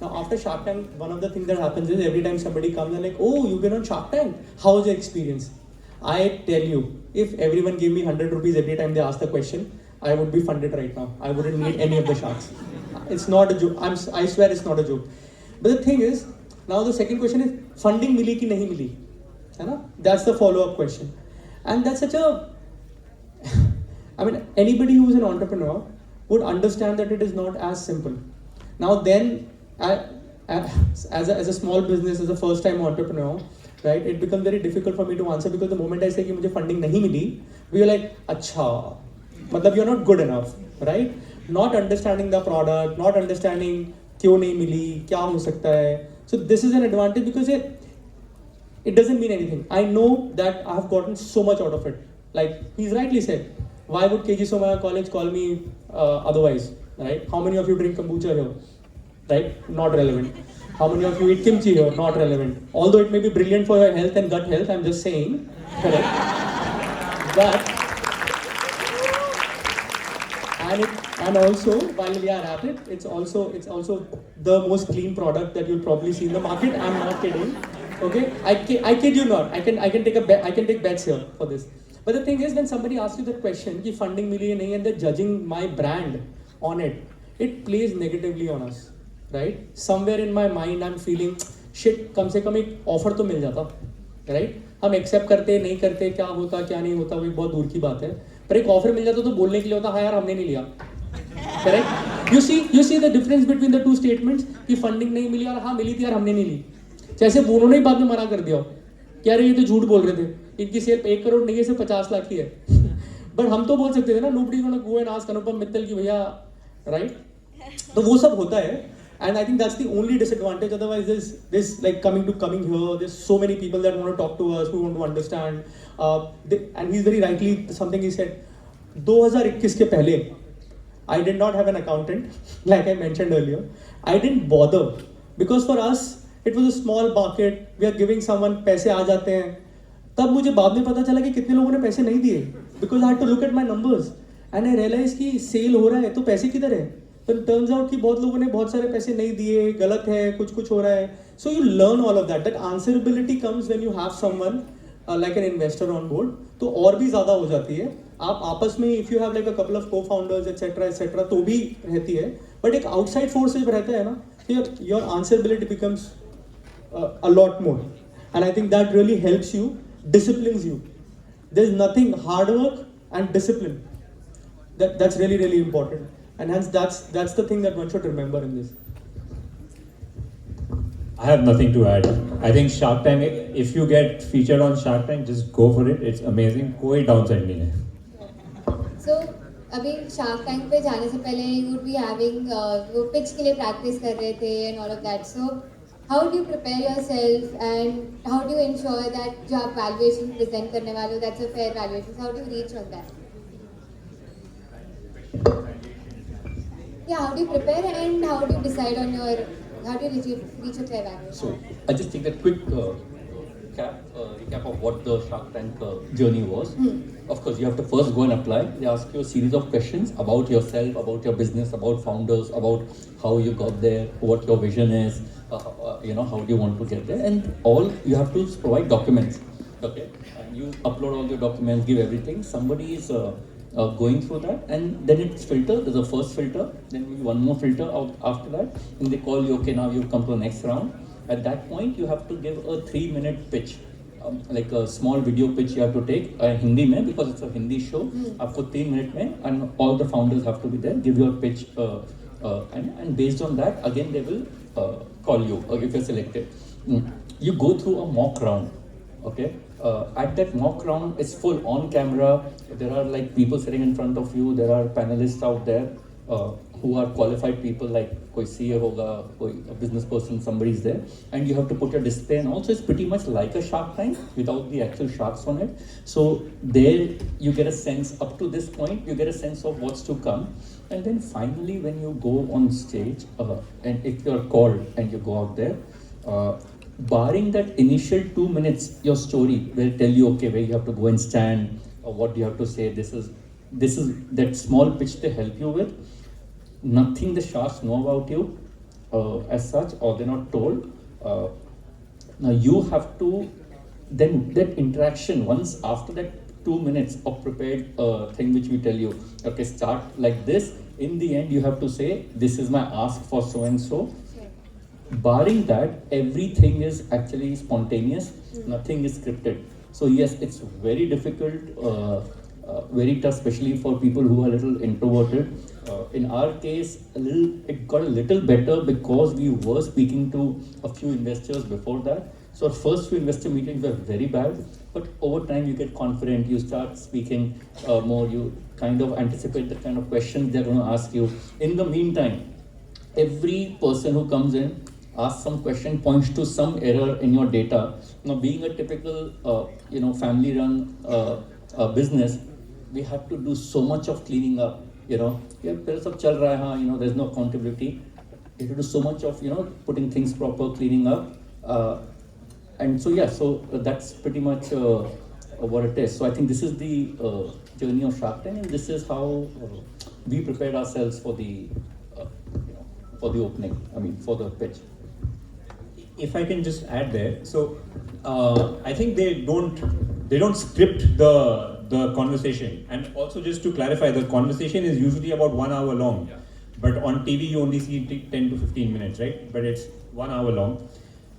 Now after Shark Tank, one of the things that happens is every time somebody comes and like, oh, you've been on Shark Tank. How was your experience? I tell you, if everyone gave me 100 rupees every time they ask the question, I would be funded right now. I wouldn't need any of the sharks. It's not a joke. I swear it's not a joke. But the thing is, now the second question is, funding mili ki nahi mili? That's the follow-up question. And that's such a... anybody who is an entrepreneur would understand that it is not as simple. Now then, as a small business, as a first-time entrepreneur, right, it becomes very difficult for me to answer because the moment I say कि मुझे funding नहीं मिली, we are like, अच्छा, मतलब you're not good enough, right? Not understanding the product, not understanding क्यों नहीं मिली, क्या हो सकता है. So this is an advantage because it doesn't mean anything. I know that I have gotten so much out of it. Like he's rightly said, why would KG Somaiya College call me otherwise, right? How many of you drink kombucha here? Right? Not relevant. How many of you eat kimchi here? Not relevant. Although it may be brilliant for your health and gut health, I'm just saying. Correct? But and also, while we are at it, it's also the most clean product that you'll probably see in the market. I'm not kidding. Okay, I kid you not. I can take bets here for this. But the thing is, when somebody asks you that question, कि funding मिली या नहीं, and they're judging my brand on it, it plays negatively on us, right? Somewhere in my mind, I'm feeling shit. कम से कम एक offer तो मिल जाता, right? हम accept करते नहीं करते, क्या होता क्या नहीं होता, वो एक बहुत दूर की बात है. पर एक ऑफर मिल जाता तो बोलने के लिए होता, हाँ यार हमने नहीं लिया. Correct? you see the difference between the two statements कि फंडिंग नहीं मिली और हाँ मिली थी यार हमने नहीं ली. जैसे उन्होंने ही बाद में मना कर दिया कि यार ये तो झूठ बोल रहे थे, इनकी सेल 1 करोड़ नहीं है, सिर्फ 50 लाख ही है. बट हम तो बोल सकते थे ना, nobody gonna go and ask Anupam Mittal की भैया, राइट? तो वो सब होता है. And I think that's the only disadvantage. Otherwise, there's like coming here. There's so many people that want to talk to us, who want to understand. And he's very rightly something he said. 2021 के पहले, I did not have an accountant, like I mentioned earlier. I didn't bother because for us it was a small market. We are giving someone पैसे आ जाते हैं. तब मुझे बाद में पता चला कि कितने लोगों ने पैसे नहीं दिए. Because I had to look at my numbers and I realized कि sale हो रहा है तो पैसे किधर है. तो टर्न्स आउट कि बहुत लोगों ने बहुत सारे पैसे नहीं दिए, गलत है, कुछ हो रहा है. So you learn all of that answerability comes when you have someone like an investor on board. तो और भी ज़्यादा हो जाती है. आप आपस में if you have like a couple of को फाउंडर्स एटसेट्रा तो भी रहती है. बट एक आउटसाइड फोर्स जब रहता है ना, your answerability becomes a lot more. And I think that really helps you, disciplines you. There is nothing, hard work and discipline, that's really important. And hence that's the thing that one should remember in this. I have nothing to add. I think Shark Tank, if you get featured on Shark Tank, just go for it. It's amazing. कोई downside नहीं है. So अभी Shark Tank पे जाने से पहले you would be having वो pitch के लिए practice कर रहे थे and all of that. So how do you prepare yourself and how do you ensure that जो आप valuation present करने वाले हो, that's a fair valuation? So how do you reach on that? Yeah, how do you prepare and how do you decide on how do you reach a fair valuation? So I just take a quick recap of what the Shark Tank journey was. Of course, you have to first go and apply. They ask you a series of questions about yourself, about your business, about founders, about how you got there, what your vision is, how do you want to get there, and all you have to provide documents. Okay, and you upload all your documents, give everything. Somebody is going through that, and then it's filtered. There's a first filter, then maybe one more filter out after that, and they call you, okay, now you've come to the next round. At that point, you have to give a 3-minute pitch, like a small video pitch you have to take Hindi mein, because it's a Hindi show. Aapko 3 minutes mein, and all the founders have to be there, give your pitch, and based on that, again they will call you if you're selected. You go through a mock round, okay? At that mock round, it's full on camera. There are like people sitting in front of you. There are panelists out there who are qualified people, like koi CA hoga, koi a business person, somebody's there, and you have to put your display. And also, it's pretty much like a Shark Tank without the actual sharks on it. So there, you get a sense. Up to this point, you get a sense of what's to come. And then finally, when you go on stage, and if you're called and you go out there. Barring that initial 2 minutes, your story will tell you, okay, where you have to go and stand, or what you have to say. This is that small pitch they help you with. Nothing the sharks know about you as such, or they're not told. Now you have to, then that interaction, once after that 2 minutes of prepared thing which we tell you, okay, start like this. In the end, you have to say, this is my ask for so and so. Barring that, everything is actually spontaneous, nothing is scripted. So yes, it's very difficult, very tough, especially for people who are a little introverted. In our case, it got a little better because we were speaking to a few investors before that. So our first few investor meetings were very bad, but over time you get confident, you start speaking more, you kind of anticipate the kind of questions they're going to ask you. In the meantime, every person who comes in, ask some question, points to some error in your data. Now, being a typical, family-run business, we have to do so much of cleaning up. There's no accountability. You have to do so much of, putting things proper, cleaning up. And so, yeah, so that's pretty much what it is. So I think this is the journey of Shark Tank, and this is how we prepared ourselves for the opening, for the pitch. If I can just add there, so I think they don't script the conversation, and also just to clarify, the conversation is usually about 1 hour long, but on TV you only see 10 to 15 minutes, right? But it's 1 hour long,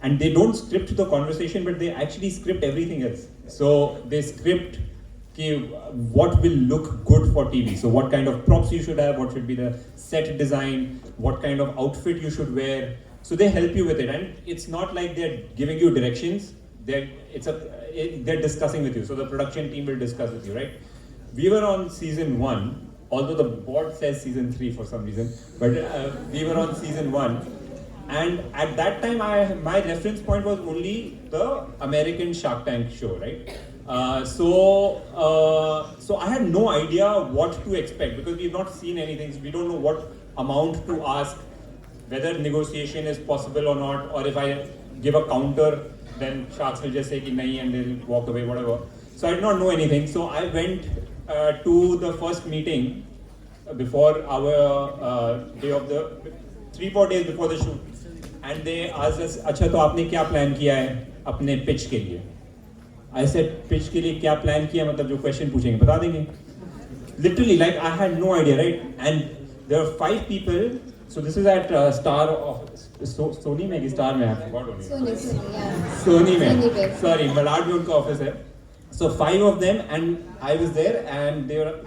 and they don't script the conversation, but they actually script everything else. So they script what will look good for TV. So what kind of props you should have, what should be the set design, what kind of outfit you should wear. So they help you with it, and it's not like they're giving you directions. They're discussing with you. So the production team will discuss with you, right? We were on season 1, although the board says season 3 for some reason, but we were on season 1, and at that time my reference point was only the American Shark Tank show, right? So I had no idea what to expect, because we've not seen anything. So we don't know what amount to ask, whether negotiation is possible or not, or if I give a counter, then sharks will just say ki nahi and they'll walk away, whatever. So I did not know anything. So I went to the first meeting before our day of the 3-4 days before the shoot, and they asked us, अच्छा तो आपने क्या plan किया है अपने pitch के लिए? I said, pitch के लिए क्या plan किया, मतलब जो question पूछेंगे बता देंगे. Literally, like I had no idea, right? And there were 5 people. So this is at Star of Sony में, Star में, I forgot only. Sony, yeah. Sony में. Sony पे. Sorry, Malad में उनका office है. So 5 of them, and I was there, and they were,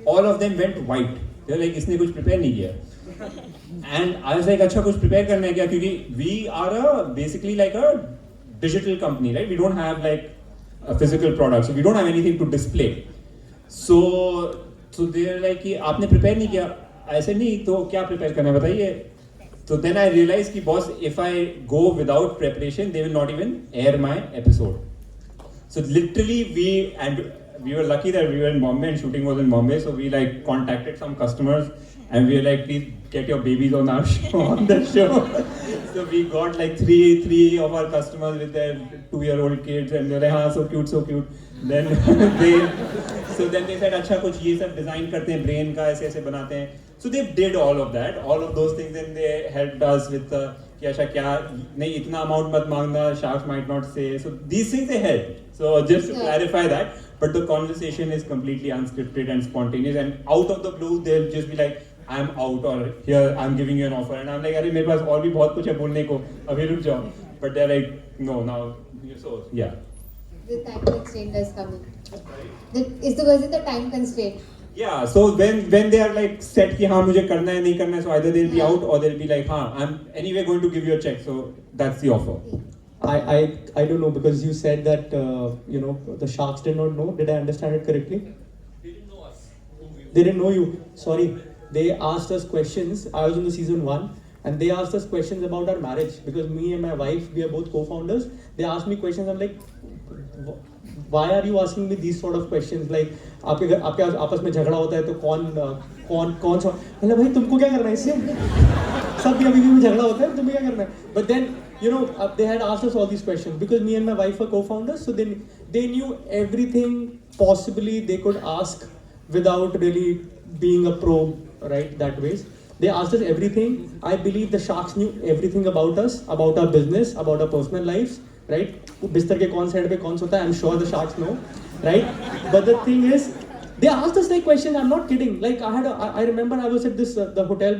all of them went white. They were like, इसने कुछ prepare नहीं किया. And I was like, अच्छा कुछ prepare करना है क्या? क्योंकि we are basically like a digital company, right? We don't have like a physical product, so we don't have anything to display. So they're like कि आपने prepare नहीं किया. ऐसे नहीं तो क्या prepare करना है बताइए. So then I realized कि boss, if I go without preparation, they will not even air my episode. So literally we were lucky that we were in Bombay and shooting was in Bombay. So we like contacted some customers and we were like, please get your babies on our show, on the show. So we got like three of our customers with their 2-year-old kids, and they were like, हाँ, so cute, so cute. Then they said, अच्छा कुछ ये सब design करते हैं, brain का ऐसे बनाते हैं. So they did all of that, all of those things, and they helped us with कि अच्छा क्या नहीं इतना amount मत मांगना, sharks might not say. So these things they helped. So just to clarify that, but the conversation is completely unscripted and spontaneous, and out of the blue they'll just be like, I'm out, or here I'm giving you an offer, and I'm like, अरे मेरे पास और भी बहुत कुछ है बोलने को, अभी रुक जाओ. But they're like, no, now, so yeah. The time constraint does come in. Was it the time constraint? Yeah, so when they are like set कि हाँ मुझे करना है नहीं करना है, so either they'll be out or they'll be like हाँ I'm anyway going to give you a check, so that's the offer. I don't know, because you said that the sharks did not know. Did I understand it correctly? They didn't know us. They didn't know you. Sorry. They asked us questions. I was in the season 1 and they asked us questions about our marriage, because me and my wife, we are both co-founders. They asked me questions. I'm like, why are you asking me these sort of questions? Like, आपके आपस में झगड़ा होता है तो कौन सा, मतलब भाई तुमको क्या करना है इससे? सब भी अभी भी झगड़ा होता है, तुम्हें क्या करना है? But then they had asked us all these questions because me and my wife are co-founders, so they knew everything possibly they could ask without really being a pro, right? That ways. They asked us everything. I believe the sharks knew everything about us, about our business, about our personal lives, right? बिस्तर के कौन side पे कौन सोता है? I'm sure the sharks know, right? But the thing is, they asked us like questions. I'm not kidding. Like I remember I was at this the hotel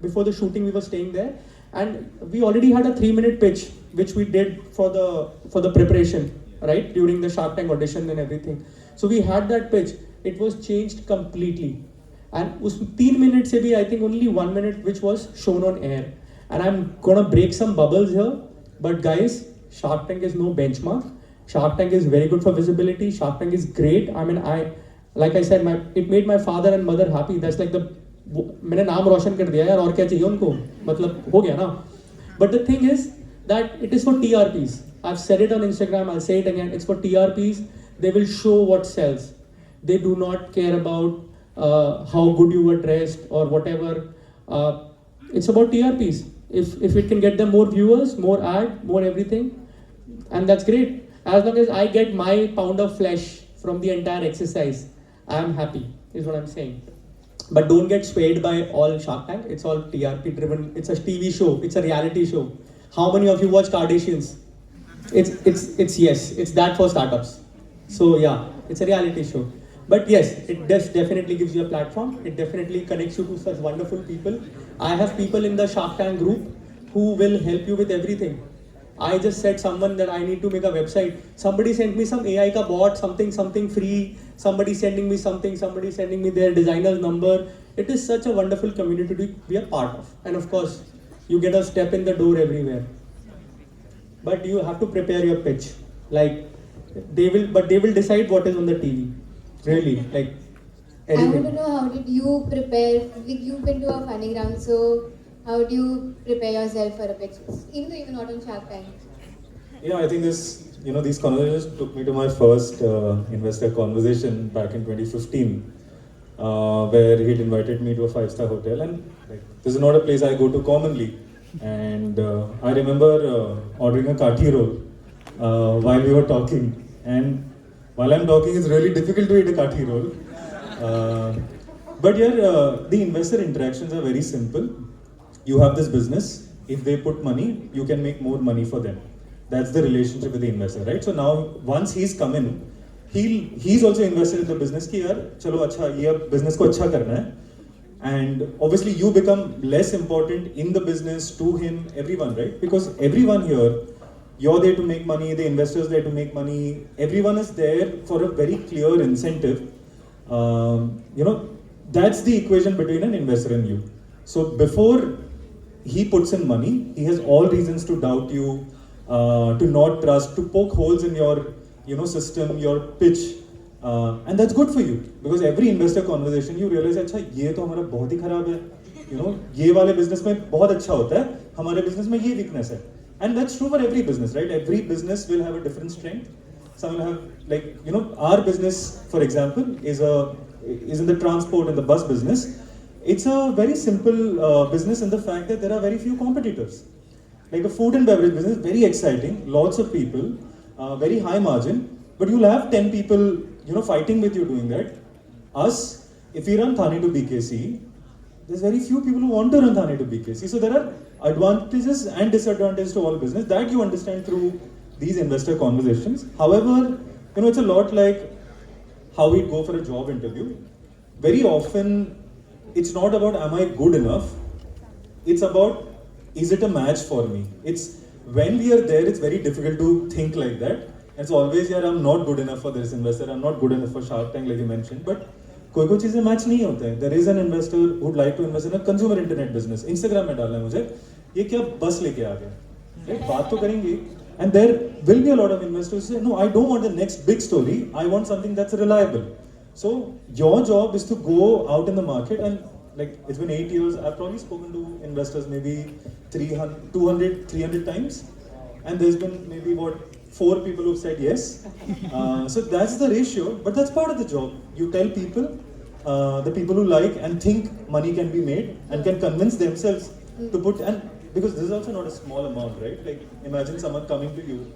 before the shooting. We were staying there, and we already had a 3-minute pitch which we did for the preparation, right? During the Shark Tank audition and everything. So we had that pitch. It was changed completely. And उस 3 minutes से भी I think only 1 minute which was shown on air. And I'm gonna break some bubbles here, but guys, Shark Tank is no benchmark. Shark Tank is very good for visibility. Shark Tank is great. I mean, like I said, it made my father and mother happy. That's like मैंने नाम रोशन कर दिया यार, और क्या चाहिए उनको, मतलब हो गया ना. But the thing is that it is for TRPs. I've said it on Instagram, I'll say it again. It's for TRPs. They will show what sells. They do not care about how good you were dressed or whatever. It's about TRPs. If it can get them more viewers, more ad, more everything, and that's great. As long as I get my pound of flesh from the entire exercise, I am happy, is what I'm saying. But don't get swayed by all Shark Tank. It's all TRP driven. It's a TV show. It's a reality show. How many of you watch Kardashians? It's yes. It's that for startups. So yeah, it's a reality show. But yes, it definitely gives you a platform. It definitely connects you to such wonderful people. I have people in the Shark Tank group who will help you with everything. I just said someone that I need to make a website. Somebody sent me some AI ka bot, something free. Somebody sending me something. Somebody sending me their designer's number. It is such a wonderful community to be a part of. And of course, you get a step in the door everywhere. But you have to prepare your pitch. Like they will decide what is on the TV. Really, like I want to know, how did you prepare? You've been to a funny ground, so how do you prepare yourself for a pitch, even though you're not on Shark Tank? Yeah, I think these conversations took me to my first investor conversation back in 2015, where he'd invited me to a 5-star hotel, and like, this is not a place I go to commonly. And I remember ordering a kathi roll while we were talking, and while I'm talking, it's really difficult to eat a kathi roll. But yeah, the investor interactions are very simple. You have this business. If they put money, you can make more money for them. That's the relationship with the investor, right? So now, once he's come in, he's also invested in the business. Ki yaar, chalo acha, ye business ko acha karna hai. And obviously, you become less important in the business to him, everyone, right? Because everyone here, you're there to make money, the investor's there to make money. Everyone is there for a very clear incentive. That's the equation between an investor and you. So before he puts in money, he has all reasons to doubt you, to not trust, to poke holes in your system, your pitch. And that's good for you, because every investor conversation you realize, अच्छा ये तो हमारा बहुत ही खराब है, ये वाले business में बहुत अच्छा होता है, हमारे business में ये weakness है. And that's true for every business, right? Every business will have a different strength. Some will have, like, our business, for example, is in the transport and the bus business. It's a very simple business in the fact that there are very few competitors. Like the food and beverage business, very exciting, lots of people, very high margin, but you'll have 10 people, fighting with you doing that. Us, if we run Thane to BKC, there's very few people who want to run Thane to BKC. So there are advantages and disadvantages to all business that you understand through these investor conversations. However, it's a lot like how we'd go for a job interview. Very often, it's not about am I good enough, it's about is it a match for me. It's when we are there, it's very difficult to think like that. It's always, yeah, I'm not good enough for this investor, I'm not good enough for Shark Tank, like you mentioned. But कोई चीजें match नहीं होते हैं. There is an investor who would like to invest in a consumer internet business. Instagram में डालना है मुझे. ये क्या बस लेके आ गया? Right? बात तो करेंगे. And there will be a lot of investors who say, no, I don't want the next big story. I want something that's reliable. So your job is to go out in the market and like it's been 8 years. I've probably spoken to investors maybe 200, 300 times. And there's been maybe 4 people who've said yes. So that's the ratio, but that's part of the job. You tell people, the people who like and think money can be made and can convince themselves to put, and because this is also not a small amount, right? Like imagine someone coming to you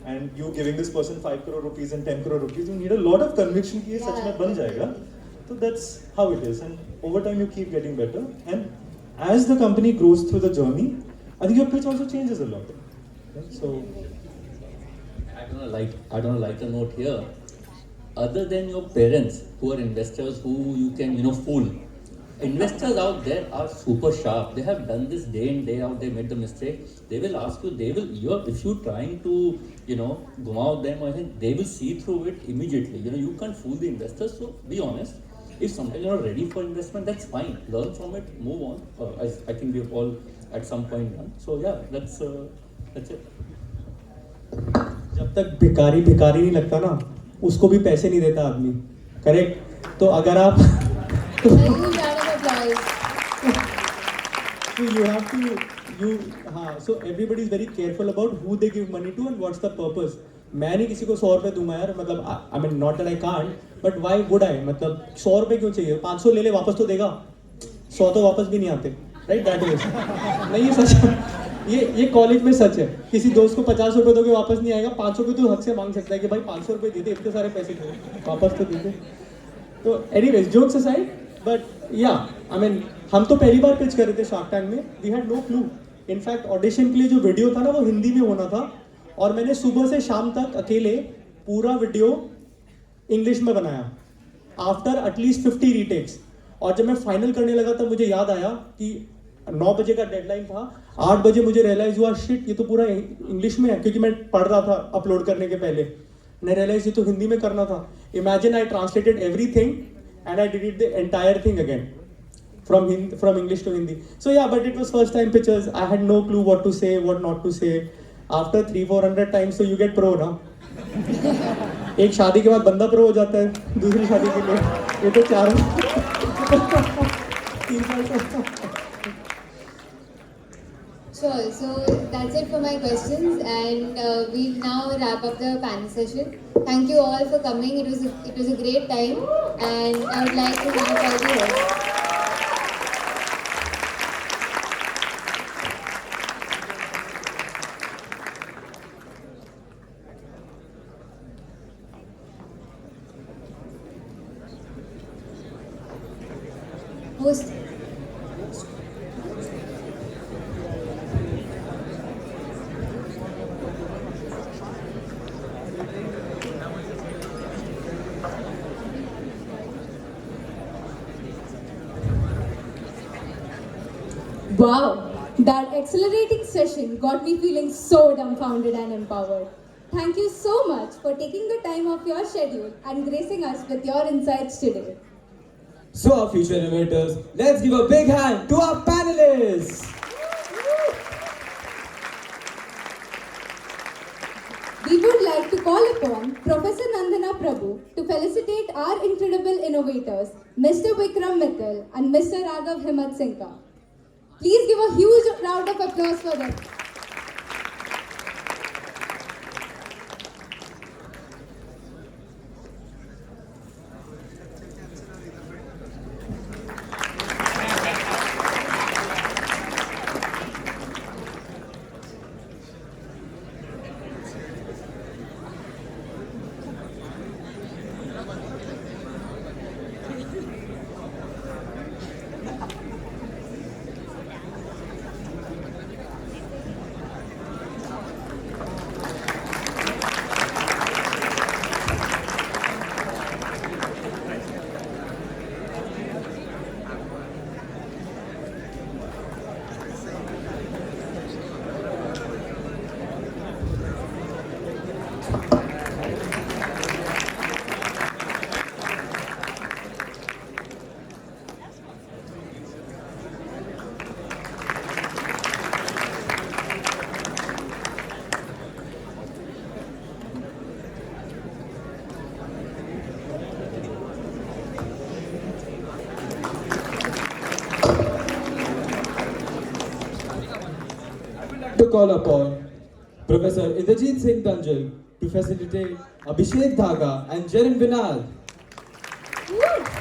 and you giving this person 5 crore rupees and 10 crore rupees. You need a lot of conviction कि ये सच में बन जाएगा. So that's how it is, and over time you keep getting better. And as the company grows through the journey, I think your pitch also changes a lot. Okay? So. I don't like a note here. Other than your parents, who are investors, who you can fool. Investors out there are super sharp. They have done this day in day out. They made the mistake. They will ask you. If you trying to go out them, I think they will see through it immediately. You can't fool the investors. So be honest. If sometimes you're not ready for investment, that's fine. Learn from it. Move on. I think we've all at some point done. So yeah, that's it. जब तक भिखारी भिखारी नहीं लगता ना, उसको भी पैसे नहीं देता आदमी. करेक्ट? तो अगर आप so everybody is very careful about who they give money to and what's the purpose. मैं नहीं किसी को 100 रुपए दूंगा यार, मतलब I mean not that I can't, but why would I? मतलब 100 रुपए क्यों चाहिए? 500 ले ले, वापस तो देगा. 100 तो वापस भी नहीं आते, right? That is नहीं, ये सच है. ये कॉलेज में सच है. किसी दोस्त को 50 रुपए दोगे वापस नहीं आएगा. 500 रुपए तो हक से मांग सकता है कि भाई 500 रुपए दे दे, इतने सारे पैसे दे, वापस तो दे दे. तो एनीवेज, जोक्स असाइड, बट या आई मीन हम तो पहली बार पिच कर रहे थे शार्क टैंक में. We had no clue. In fact audition के लिए जो वीडियो था ना, वो हिंदी में होना था, और मैंने सुबह से शाम तक अकेले पूरा वीडियो इंग्लिश में बनाया आफ्टर एटलीस्ट 50 रीटेक्स. और जब मैं फाइनल करने लगा तब मुझे याद आया कि 9 बजे का डेडलाइन था. 8 बजे मुझे रियलाइज हुआ, शिट, ये तो पूरा इंग्लिश में है, क्योंकि मैं पढ़ रहा था अपलोड करने के पहले. मैं रियलाइज ये तो हिंदी में करना था. Imagine I translated everything and I did it the entire thing again from English to Hindi. So yeah, but it was first time pitches. I had no clue what to say, what not to say. After 300-400 times, so you get pro ना. एक शादी के बाद बंदा pro हो जाता है, दूसरी शादी के लिए. ये तो 4 Sure, so that's it for my questions, and we'll now wrap up the panel session. Thank you all for coming. It was a great time, and I would like to thank all the hosts. Host. Wow, that accelerating session got me feeling so dumbfounded and empowered. Thank you so much for taking the time off your schedule and gracing us with your insights today. So our future innovators, let's give a big hand to our panelists. We would like to call upon Professor Nandana Prabhu to felicitate our incredible innovators, Mr. Vikram Mittal and Mr. Raghav Himatsingka. Please give a huge round of applause for them. to call upon Professor Indrajit Singh Tanjil to facilitate Abhishek Daga and Jerin Venad. Woo!